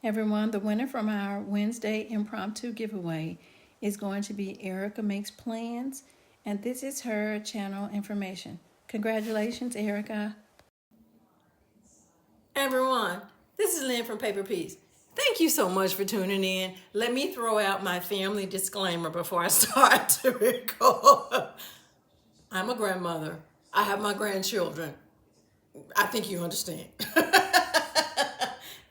Everyone, the winner from our Wednesday impromptu giveaway is going to be Erica Makes Plans, and this is her channel information. Congratulations, Erica. Everyone, this is Lynn from Paper Peace. Thank you so much for tuning in. Let me throw out my family disclaimer before I start to record. I'm a grandmother. I have my grandchildren. I think you understand.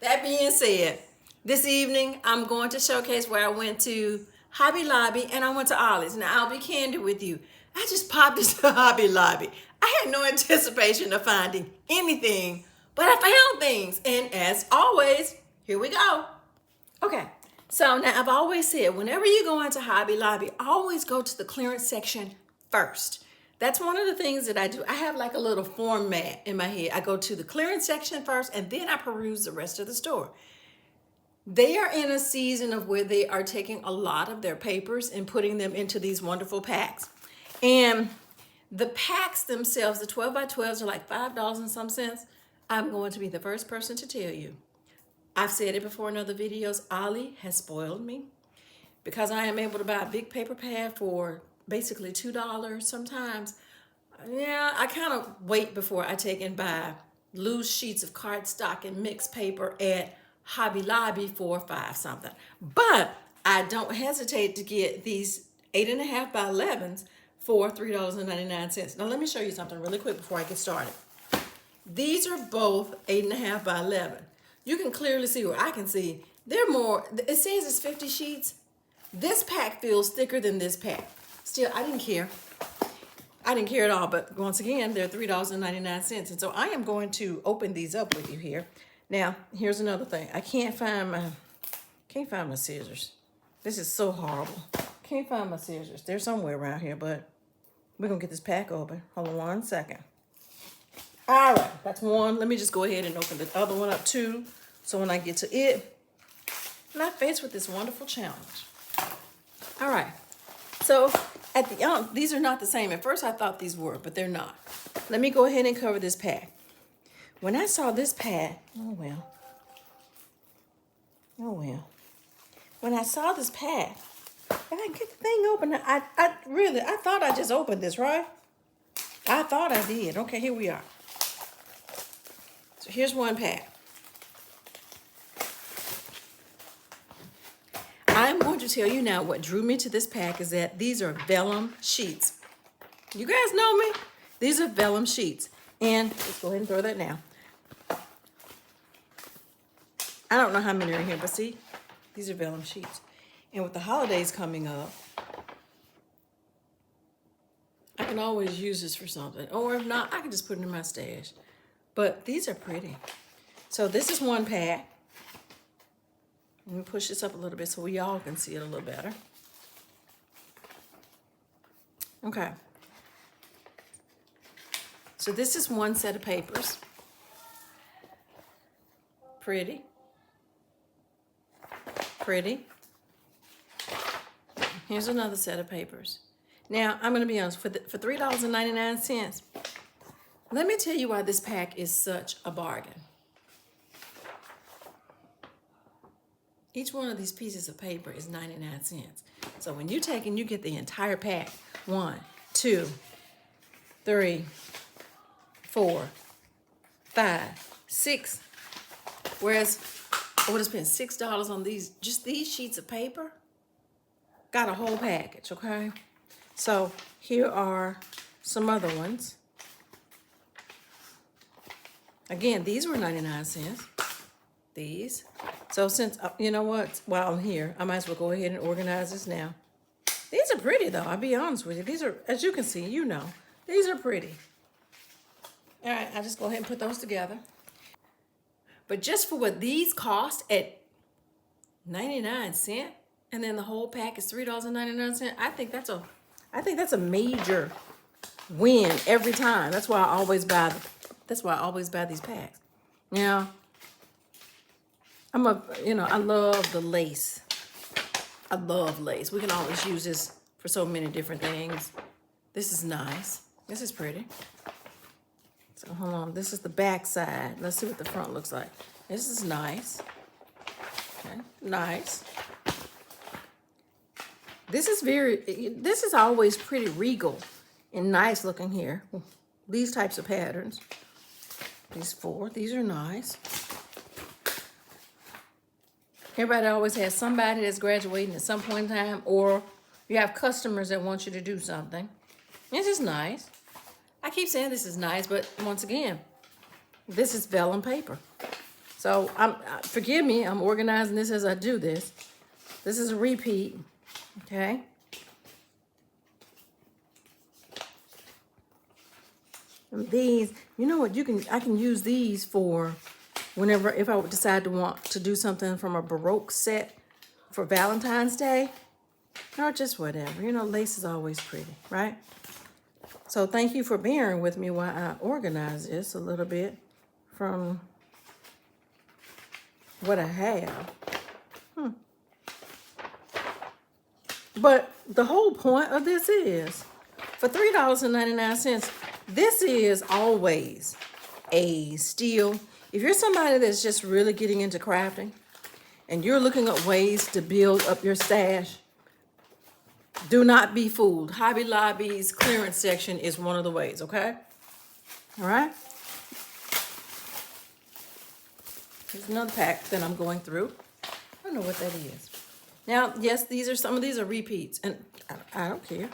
That being said, this evening I'm going to showcase where I went to Hobby Lobby and I went to Ollie's. Now I'll be candid with you. I just popped into Hobby Lobby. I had no anticipation of finding anything, but I found things. And as always, here we go. Okay, so now I've always said, whenever you go into Hobby Lobby, always go to the clearance section first. That's one of the things that I do. I have like a little format in my head. I go to the clearance section first and then I peruse the rest of the store. They are in a season of where they are taking a lot of their papers and putting them into these wonderful packs. And the packs themselves, the 12 by 12s are like $5 and some cents. I'm going to be the first person to tell you. I've said it before in other videos, Ollie has spoiled me because I am able to buy a big paper pad for basically $2 sometimes. Yeah, I kind of wait before I take and buy loose sheets of cardstock and mixed paper at Hobby Lobby for $5 something. But I don't hesitate to get these 8.5 by 11s for $3.99. Now let me show you something really quick before I get started. These are both 8.5 by 11. You can clearly see, or I can see, they're more, it says it's 50 sheets. This pack feels thicker than this pack. Still, I didn't care. I didn't care at all, but once again, they're $3.99. And so I am going to open these up with you here. Now, here's another thing. I can't find my scissors. This is so horrible. Can't find my scissors. They're somewhere around here, but we're gonna get this pack open. Hold on 1 second. All right, that's one. Let me just go ahead and open the other one up too. So when I get to it, I'm not faced with this wonderful challenge. All right, so at the these are not the same. At first I thought these were, but they're not. Let me go ahead and cover this pack. When I saw this pad, oh well. When I saw this pad, if I can get the thing open, I thought I just opened this, right? I thought I did. Okay, here we are. So here's one pad. I'm going to tell you now what drew me to this pack is that these are vellum sheets. You guys know me? These are vellum sheets. And let's go ahead and throw that now. I don't know how many are in here, but see, these are vellum sheets. And with the holidays coming up, I can always use this for something. Or if not, I can just put it in my stash. But these are pretty. So this is one pack. Let me push this up a little bit so we all can see it a little better. Okay. So this is one set of papers. Pretty. Pretty. Here's another set of papers. Now, I'm going to be honest, for $3.99, let me tell you why this pack is such a bargain. Each one of these pieces of paper is 99 cents. So when you take and you get the entire pack, 1, 2, 3, 4, 5, 6, whereas I would have spent $6 on just these sheets of paper, got a whole package, okay? So here are some other ones. Again, these were 99 cents. These. So since, you know what, while I'm here, I might as well go ahead and organize this now. These are pretty though, I'll be honest with you. These are, as you can see, you know, these are pretty. All right, I'll just go ahead and put those together. But just for what these cost at 99 cents, and then the whole pack is $3.99, I think that's a major win every time. That's why I always buy these packs. Now, I love the lace. I love lace. We can always use this for so many different things. This is nice. This is pretty. So hold on, this is the back side. Let's see what the front looks like. This is nice. Nice. This is always pretty regal and nice looking here. These types of patterns. These 4, these are nice. Everybody always has somebody that's graduating at some point in time, or you have customers that want you to do something. This is nice. I keep saying this is nice, but once again, this is vellum paper. So forgive me, I'm organizing this as I do this. This is a repeat, okay? And these, you know what, I can use these for whenever, if I would decide to want to do something from a Baroque set for Valentine's Day, or just whatever. You know, lace is always pretty, right? So thank you for bearing with me while I organize this a little bit from what I have. But the whole point of this is, for $3.99, this is always a steal. If you're somebody that's just really getting into crafting and you're looking at ways to build up your stash, do not be fooled. Hobby Lobby's clearance section is one of the ways, okay? All right? Here's another pack that I'm going through. I don't know what that is. Now, yes, some of these are repeats, and I don't care.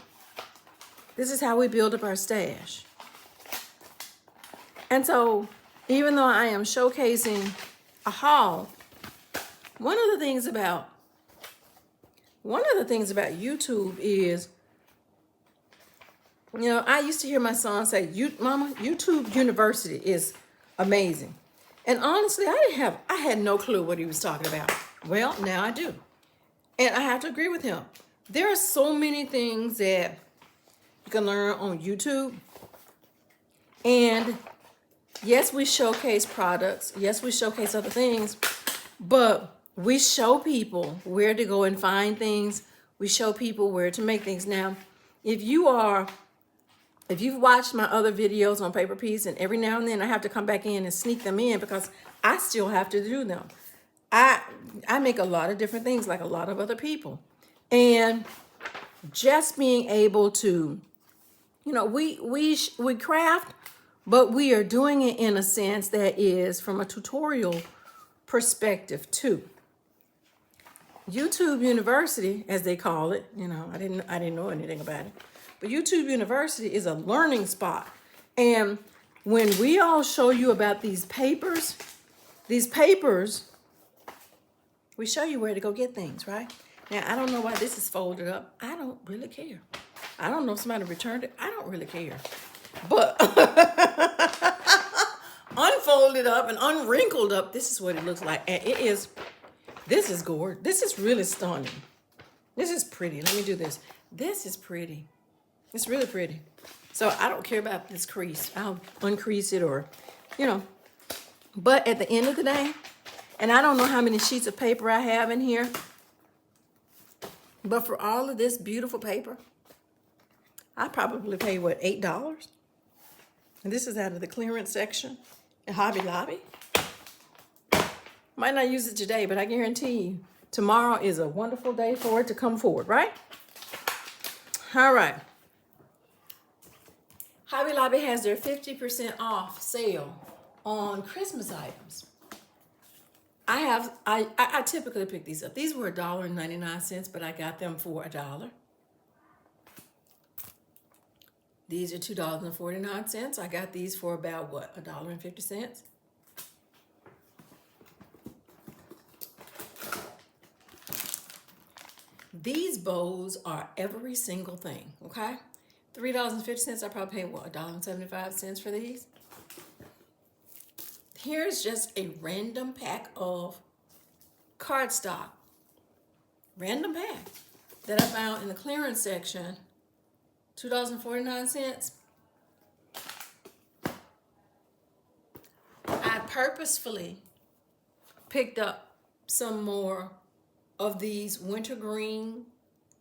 This is how we build up our stash. And so, even though I am showcasing a haul, one of the things about YouTube is, you know, I used to hear my son say, Mama, YouTube University is amazing. And honestly, I had no clue what he was talking about. Well, now I do. And I have to agree with him. There are so many things that you can learn on YouTube. And yes, we showcase products. Yes, we showcase other things. But we show people where to go and find things. We show people where to make things. Now, if you've watched my other videos on Paper Piece, and every now and then I have to come back in and sneak them in because I still have to do them. I make a lot of different things like a lot of other people. And just being able to, you know, we craft, but we are doing it in a sense that is from a tutorial perspective too. YouTube University, as they call it, you know, I didn't know anything about it, but YouTube University is a learning spot. And when we all show you about these papers, we show you where to go get things, right? Now, I don't know why this is folded up. I don't really care. I don't know if somebody returned it. I don't really care. But unfolded up and unwrinkled up, this is what it looks like. And this is gorgeous. This is really stunning. This is pretty. Let me do this. This is pretty. It's really pretty. So I don't care about this crease. I'll uncrease it or, you know. But at the end of the day, and I don't know how many sheets of paper I have in here, but for all of this beautiful paper, I probably paid, what, $8? And this is out of the clearance section at Hobby Lobby. Might not use it today, but I guarantee you, tomorrow is a wonderful day for it to come forward, right? All right. Hobby Lobby has their 50% off sale on Christmas items. I typically pick these up. These were $1.99, but I got them for $1. These are $2.49. I got these for about, what, $1.50? These bows are every single thing, okay? $3.50, I probably paid, what, $1.75 for these? Here's just a random pack of cardstock. Random pack that I found in the clearance section. $2.49. I purposefully picked up some more of these wintergreen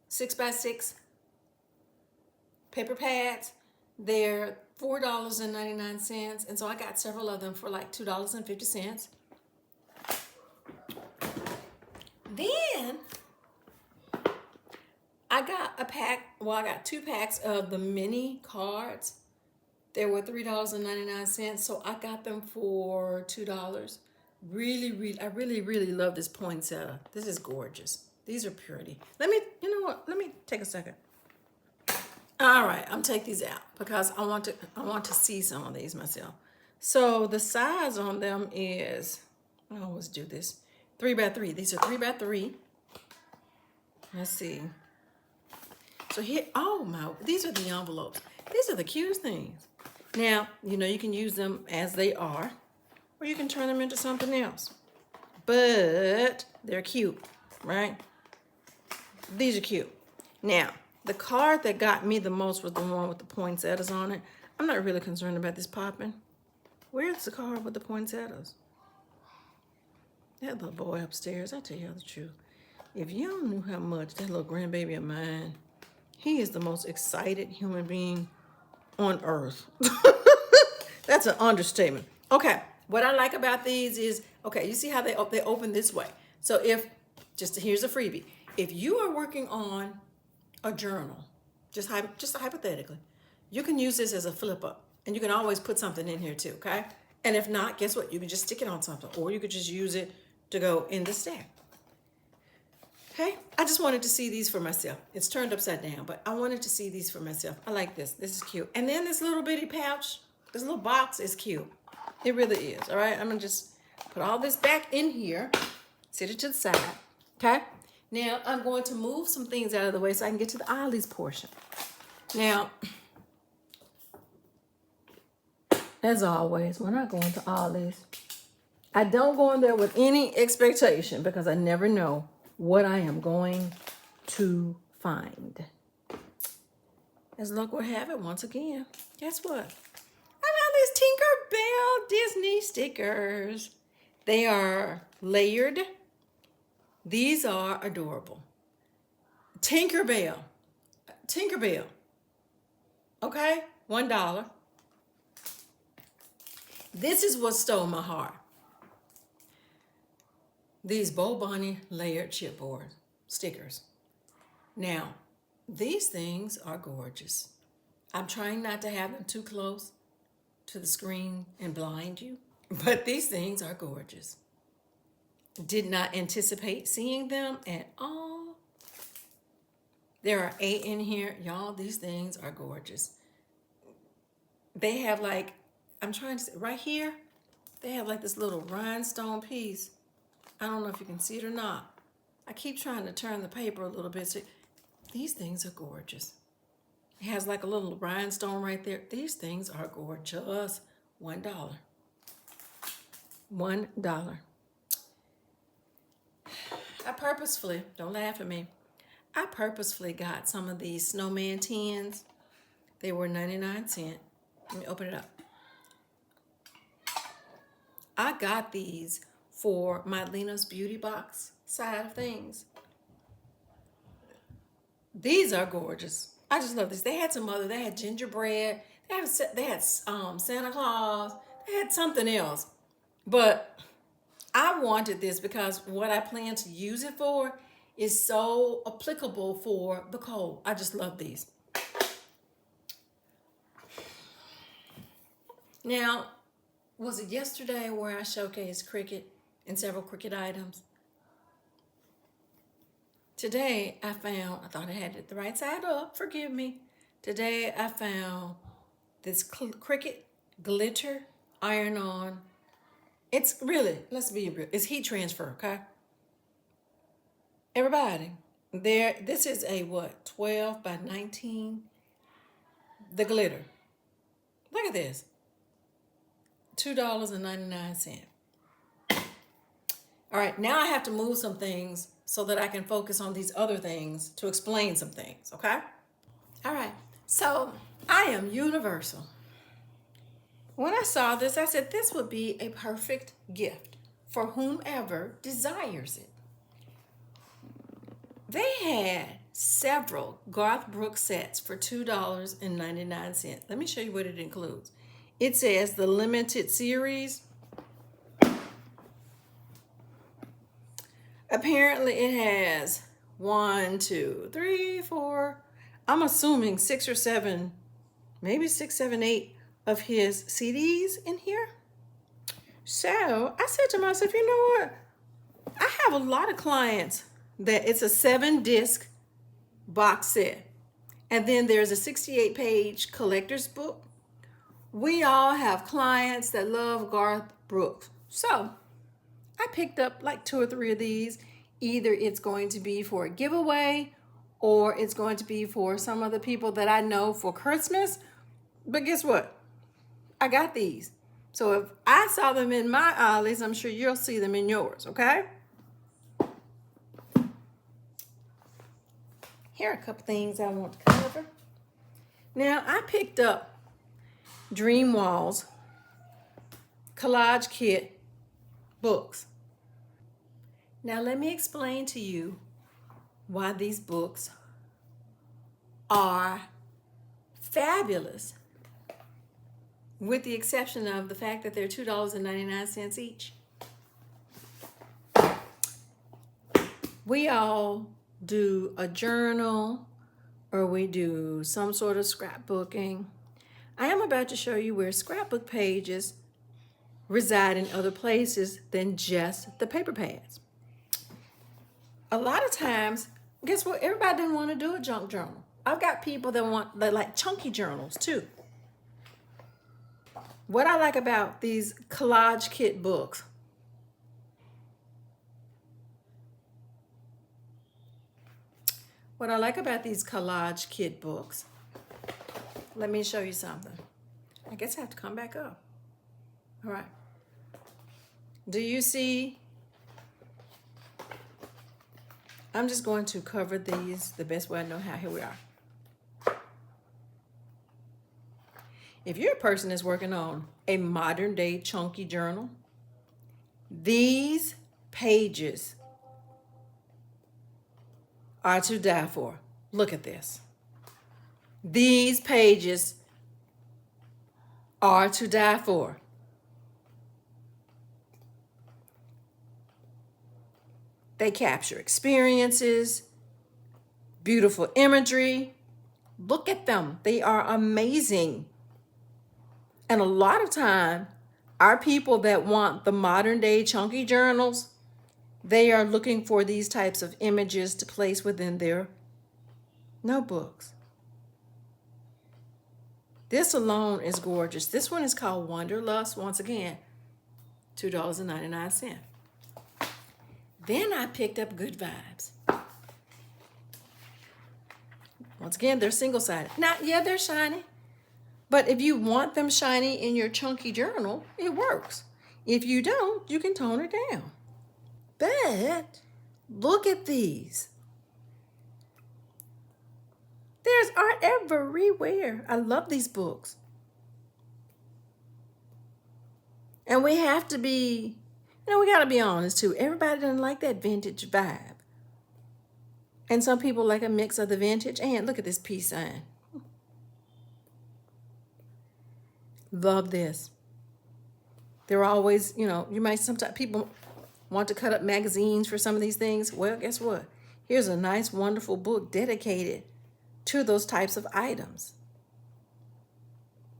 6x6 paper pads. They're $4.99, and so I got several of them for like $2.50. Then I got a pack, well, I got 2 packs of the mini cards. They were $3.99, so I got them for $2. I really love this poinsettia. This is gorgeous. These are pretty. You know what? Let me take a second. All right, I'm take these out because I want to see some of these myself. So the size on them is, I always do this, 3 by 3. These are 3 by 3. Let's see. So here, oh my, these are the envelopes. These are the cutest things. Now, you know, you can use them as they are, or you can turn them into something else. But they're cute, right? These are cute. Now, the card that got me the most was the one with the poinsettias on it. I'm not really concerned about this popping. Where's the card with the poinsettias? That little boy upstairs, I tell you the truth. If y'all knew how much that little grandbaby of mine, he is the most excited human being on earth. That's an understatement. Okay, what I like about these is, okay, you see how they open this way. So here's a freebie. If you are working on a journal, just hypothetically, you can use this as a flip up, and you can always put something in here too, okay? And if not, guess what? You can just stick it on something, or you could just use it to go in the stack. Okay, I just wanted to see these for myself. It's turned upside down, but I wanted to see these for myself. I like this. This is cute. And then this little bitty pouch, this little box is cute. It really is. All right, I'm gonna just put all this back in here, sit it to the side. Okay, now I'm going to move some things out of the way so I can get to the Ollie's portion. Now, as always, when I go into Ollie's, I don't go in there with any expectation because I never know what I am going to find. As luck will have it, once again, guess what? I got these Tinkerbell Disney stickers. They are layered. These are adorable. Tinkerbell. Okay, $1. This is what stole my heart. These Bo Bunny layered chipboard stickers. Now, these things are gorgeous. I'm trying not to have them too close to the screen and blind you, but these things are gorgeous. Did not anticipate seeing them at all. There are 8 in here. Y'all, these things are gorgeous. They have like, I'm trying to see, right here, they have like this little rhinestone piece. I don't know if you can see it or not. I keep trying to turn the paper a little bit. So these things are gorgeous. It has like a little rhinestone right there. These things are gorgeous. $1. $1. I purposefully, don't laugh at me, I purposefully got some of these snowman tins. They were 99¢. Let me open it up. I got these for my Lena's Beauty Box side of things. These are gorgeous. I just love this. They had some other, they had gingerbread, they had Santa Claus, they had something else. But I wanted this because what I plan to use it for is so applicable for the cold. I just love these. Now, was it yesterday where I showcased Cricut and several Cricut items? Today I thought I had it the right side up, forgive me. Today I found this Cricut glitter iron-on. It's really, let's be real, it's heat transfer, okay? Everybody, this is a what, 12 by 19? The glitter. Look at this. $2.99. All right, now I have to move some things so that I can focus on these other things to explain some things, okay? All right, so I am universal. When I saw this, I said this would be a perfect gift for whomever desires it. They had several Garth Brooks sets for $2.99. Let me show you what it includes. It says the limited series, Apparently it has 1, 2, 3, 4, I'm assuming 6 or 7, maybe 6, 7, 8 of his CDs in here. So I said to myself, you know what? I have a lot of clients that it's a 7-disc box set. And then there's a 68-page collector's book. We all have clients that love Garth Brooks. So I picked up like 2 or 3 of these. Either it's going to be for a giveaway or it's going to be for some of the people that I know for Christmas. But guess what? I got these. So if I saw them in my Ollie's, I'm sure you'll see them in yours, okay? Here are a couple things I want to cover. Now, I picked up Dream Walls Collage Kit books. Now, let me explain to you why these books are fabulous, with the exception of the fact that they're $2.99 each. We all do a journal or we do some sort of scrapbooking. I am about to show you where scrapbook pages reside in other places than just the paper pads. A lot of times, guess what? Everybody doesn't want to do a junk journal. I've got people that like chunky journals too. What I like about these collage kit books, let me show you something. I guess I have to come back up. All right. Do you see? I'm just going to cover these the best way I know how. Here we are. If you're a person that's working on a modern day chunky journal, these pages are to die for. Look at this. These pages are to die for. They capture experiences, beautiful imagery. Look at them. They are amazing. And a lot of time, our people that want the modern day chunky journals, they are looking for these types of images to place within their notebooks. This alone is gorgeous. This one is called Wanderlust. Once again, $2.99. Then I picked up Good Vibes. Once again, they're single-sided. Now, yeah, they're shiny. But if you want them shiny in your chunky journal, it works. If you don't, you can tone it down. But look at these. There's art everywhere. I love these books. And we have to be, we got to be honest too. Everybody doesn't like that vintage vibe. And some people like a mix of the vintage and look at this peace sign. Love this. They're always, you might sometimes people want to cut up magazines for some of these things. Well, guess what? Here's a nice, wonderful book dedicated to those types of items.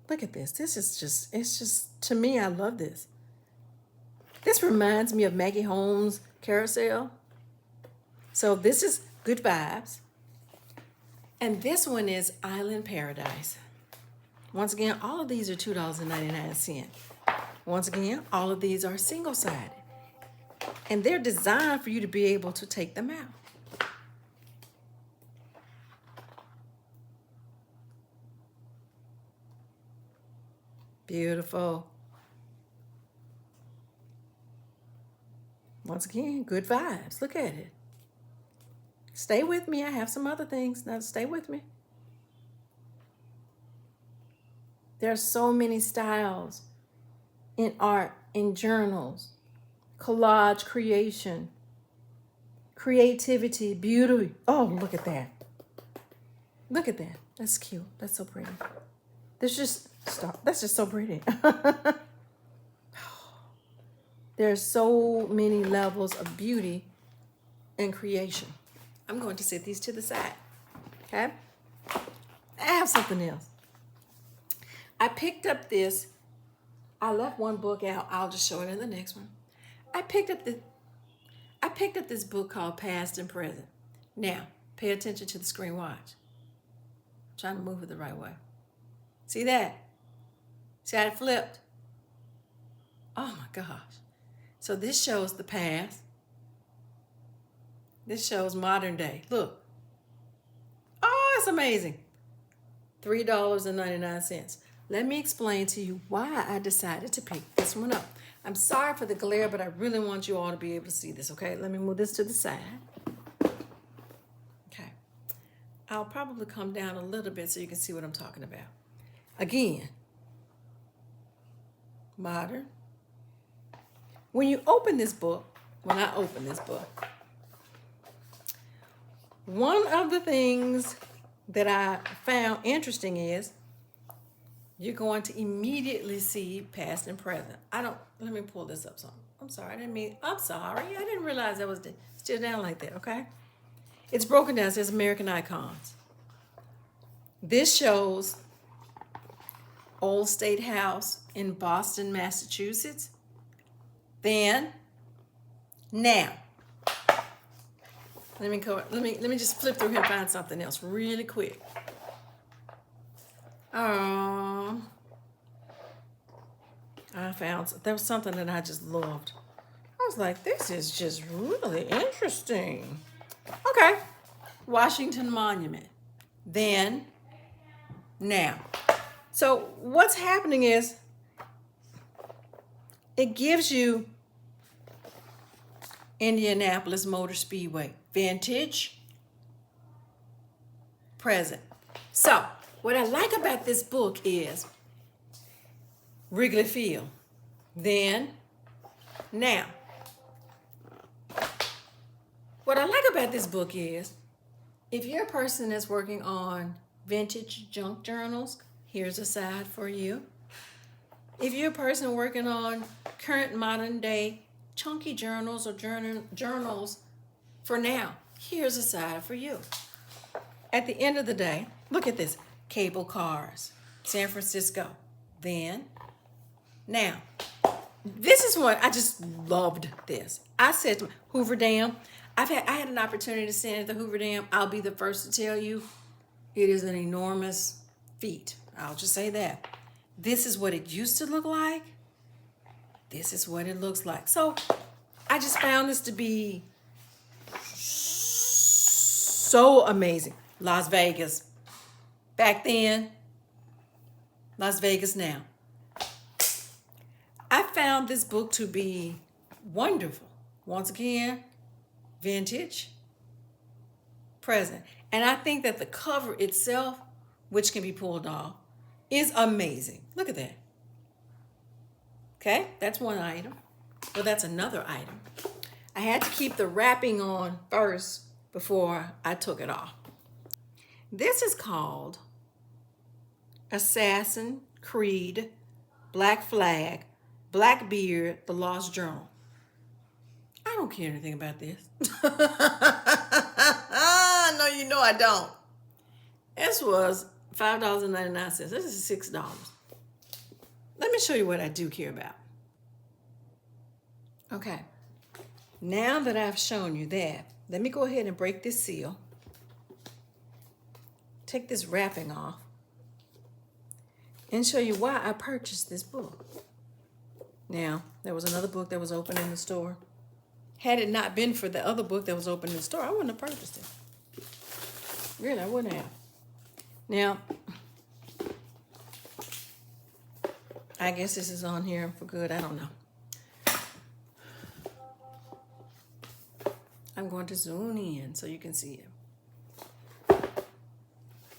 Look at this. It's just, to me, I love this. This reminds me of Maggie Holmes' Carousel. So this is Good Vibes. And this one is Island Paradise. Once again, all of these are $2.99. Once again, all of these are single-sided. And they're designed for you to be able to take them out. Beautiful. Once again, Good Vibes. Look at it. Stay with me. I have some other things. Now stay with me. There are so many styles in art, in journals, collage creation, creativity, beauty. Oh, look at that. Look at that. That's cute. That's so pretty. That's just so pretty. There's so many levels of beauty and creation. I'm going to set these to the side. Okay? I have something else. I picked up this. I left one book out. I'll just show it in the next one. I picked up this book called Past and Present. Now, pay attention to the screen. Watch. I'm trying to move it the right way. See that? See how it flipped? Oh my gosh. So this shows the past. This shows modern day. Look. Oh, it's amazing. $3.99. Let me explain to you why I decided to pick this one up. I'm sorry for the glare, but I really want you all to be able to see this, okay? Let me move this to the side. Okay. I'll probably come down a little bit so you can see what I'm talking about. Again, modern. When you open this book, when I open this book, one of the things that I found interesting is you're going to immediately see past and present. Let me pull this up some. I'm sorry, I didn't realize that was still down like that, okay? It's broken down, it says American icons. This shows Old State House in Boston, Massachusetts. Then, now. Let me just flip through here and find something else really quick. There was something that I just loved. I was like, this is just really interesting. Okay. Washington Monument. Then, now. So what's happening is it gives you Indianapolis Motor Speedway. Vintage, present. So what I like about this book is Wrigley Field. Then, now. What I like about this book is if you're a person that's working on vintage junk journals, here's a side for you. If you're a person working on current modern day chunky journals or journals for now, here's a side for you. At the end of the day, look at this. Cable cars, San Francisco. Then, now. This is what I just loved this. I said to Hoover Dam, I had an opportunity to stand at the Hoover Dam. I'll be the first to tell you it is an enormous feat. I'll just say that. This is what it used to look like. This is what it looks like. So I just found this to be so amazing. Las Vegas. Back then, Las Vegas now. I found this book to be wonderful. Once again, vintage, present. And I think that the cover itself, which can be pulled off, is amazing. Look at that. Okay, that's one item. Well, that's another item. I had to keep the wrapping on first before I took it off. This is called Assassin Creed, Black Flag, Blackbeard, The Lost Journal. I don't care anything about this. No, you know I don't. This was $5.99. This is $6. Let me show you what I do care about. Okay. Now that I've shown you that, let me go ahead and break this seal. Take this wrapping off. And show you why I purchased this book. Now, there was another book that was open in the store. Had it not been for the other book that was open in the store, I wouldn't have purchased it. Really, I wouldn't have. Now, I guess this is on here for good. I don't know. I'm going to zoom in so you can see it.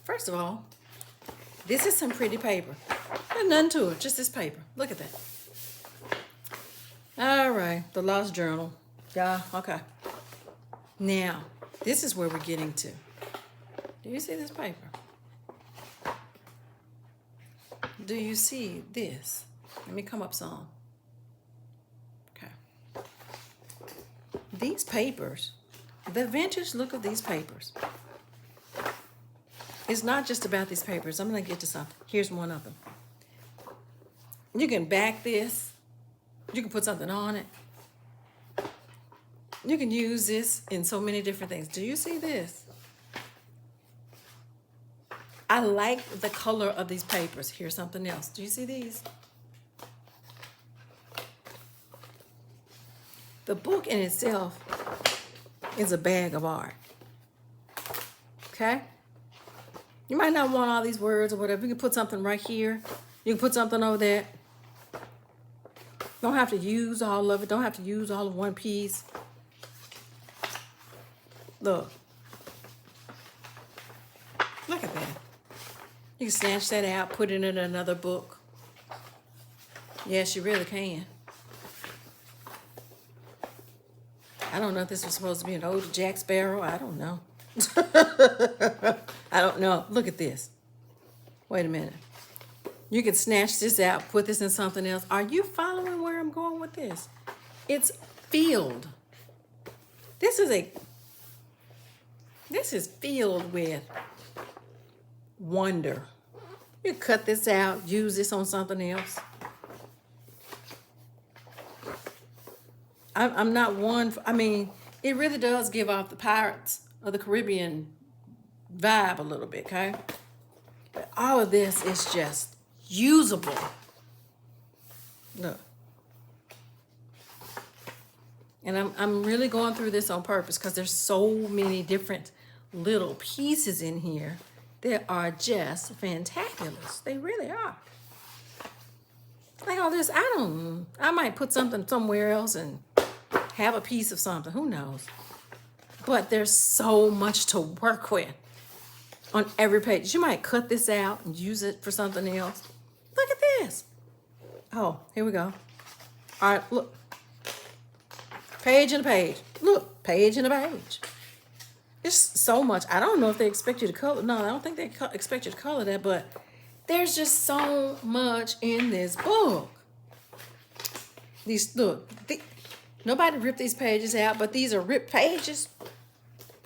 First of all, this is some pretty paper. There's nothing to it, just this paper. Look at that. All right, The Lost Journal. Yeah, okay. Now, this is where we're getting to. Do you see this paper? Do you see this? Let me come up some. Okay. These papers The vintage look of these papers. It's not just about these papers. I'm going to get to something. Here's one of them. You can back this. You can put something on it. You can use this in so many different things. Do you see this? I like the color of these papers. Here's something else. Do you see these? The book in itself is a bag of art. Okay? You might not want all these words or whatever. You can put something right here. You can put something over there. Don't have to use all of it. Don't have to use all of one piece. Look. Look at that. You can snatch that out, put it in another book. Yes, you really can. I don't know if this was supposed to be an ode to Jack Sparrow. I don't know. I don't know. Look at this. Wait a minute. You can snatch this out, put this in something else. Are you following where I'm going with this? It's filled. This is filled with wonder. You cut this out, use this on something else. I'm not one, I mean, it really does give off the Pirates of the Caribbean vibe a little bit, okay? But all of this is just usable. Look. And I'm really going through this on purpose because there's so many different little pieces in here that are just fantabulous. They really are. Like all this, I might put something somewhere else and have a piece of something. Who knows? But there's so much to work with on every page. You might cut this out and use it for something else. Look at this. Oh, here we go. All right, look. Page and a page. Look, page and a page. It's so much. I don't know if they expect you to color. No, I don't think they expect you to color that, but there's just so much in this book. These, look, nobody ripped these pages out, but these are ripped pages.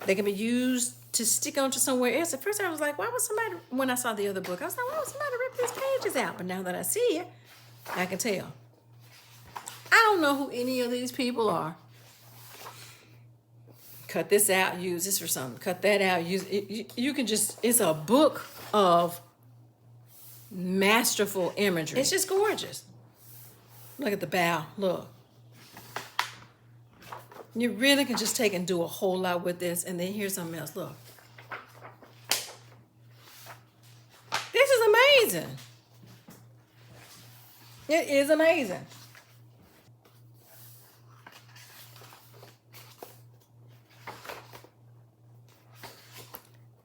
They can be used to stick onto somewhere else. At first I was like, why would somebody, when I saw the other book, I was like, why would somebody rip these pages out? But now that I see it, I can tell. I don't know who any of these people are. Cut this out, use this for something. Cut that out, use it. You can just, it's a book of masterful imagery. It's just gorgeous. Look at the bow, look. You really can just take and do a whole lot with this. And then here's something else, look. This is amazing. It is amazing.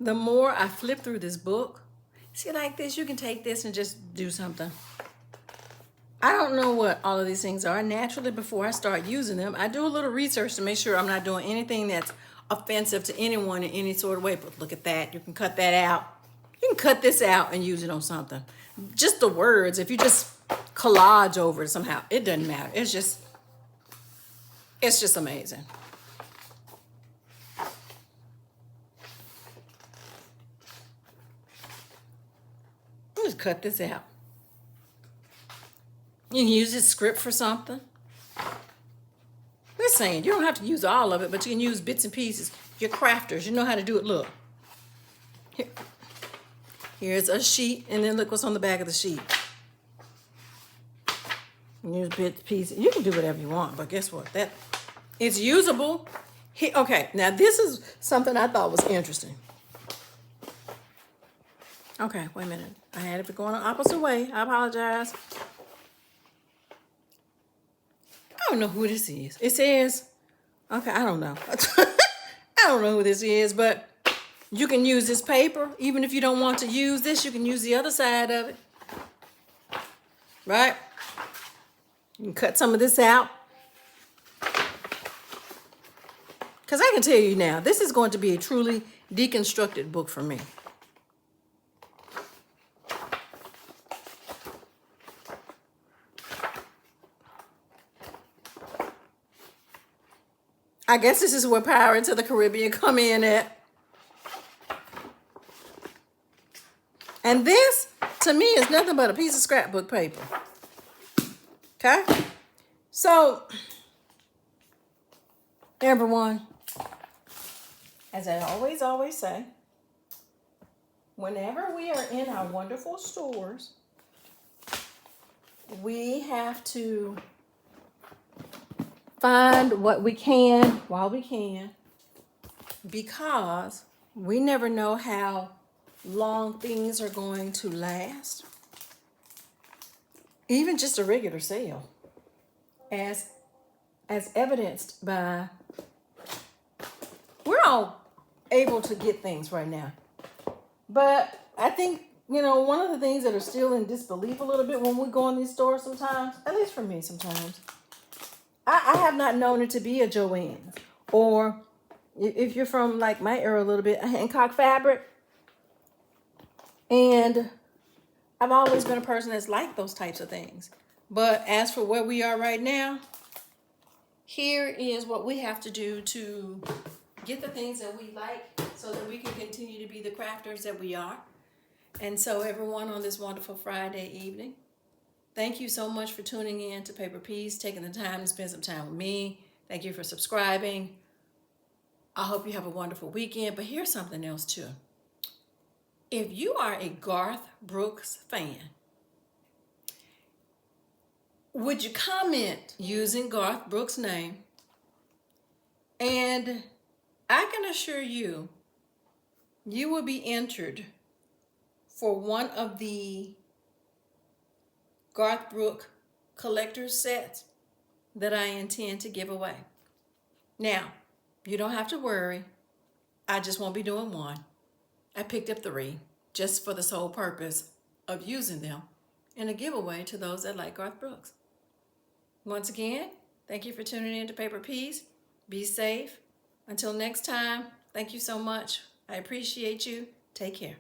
The more I flip through this book, see, like this, you can take this and just do something. I don't know what all of these things are. Naturally, before I start using them, I do a little research to make sure I'm not doing anything that's offensive to anyone in any sort of way. But look at that. You can cut that out. You can cut this out and use it on something. Just the words, if you just collage over it somehow, it doesn't matter. It's just amazing. Just cut this out. You can use this script for something. Just saying, you don't have to use all of it, but you can use bits and pieces. You're crafters, you know how to do it. Look. Here's a sheet, and then look what's on the back of the sheet. Use bits and pieces. You can do whatever you want, but guess what? It's usable. Okay, now this is something I thought was interesting. Okay, wait a minute. I had it going the opposite way. I apologize. I don't know who this is. It says, okay, I don't know. I don't know who this is, but you can use this paper. Even if you don't want to use this, you can use the other side of it. Right? You can cut some of this out. Because I can tell you now, this is going to be a truly deconstructed book for me. I guess this is where Pirates of the Caribbean come in at. And this, to me, is nothing but a piece of scrapbook paper. Okay? So, everyone, as I always say, whenever we are in our wonderful stores, we have to find what we can while we can, because we never know how long things are going to last. Even just a regular sale, as evidenced by, we're all able to get things right now. But I think, one of the things that are still in disbelief a little bit when we go in these stores sometimes, at least for me sometimes, I have not known it to be a Joann's. Or if you're from like my era a little bit, a Hancock fabric. And I've always been a person that's liked those types of things. But as for where we are right now, here is what we have to do to get the things that we like so that we can continue to be the crafters that we are. And so everyone, on this wonderful Friday evening, thank you so much for tuning in to Paper Peace, taking the time to spend some time with me. Thank you for subscribing. I hope you have a wonderful weekend. But here's something else too. If you are a Garth Brooks fan, would you comment using Garth Brooks' name? And I can assure you, you will be entered for one of the Garth Brooks collector's sets that I intend to give away. Now, you don't have to worry. I just won't be doing one. I picked up 3 just for the sole purpose of using them in a giveaway to those that like Garth Brooks. Once again, thank you for tuning in to Paper Peace. Be safe. Until next time, thank you so much. I appreciate you. Take care.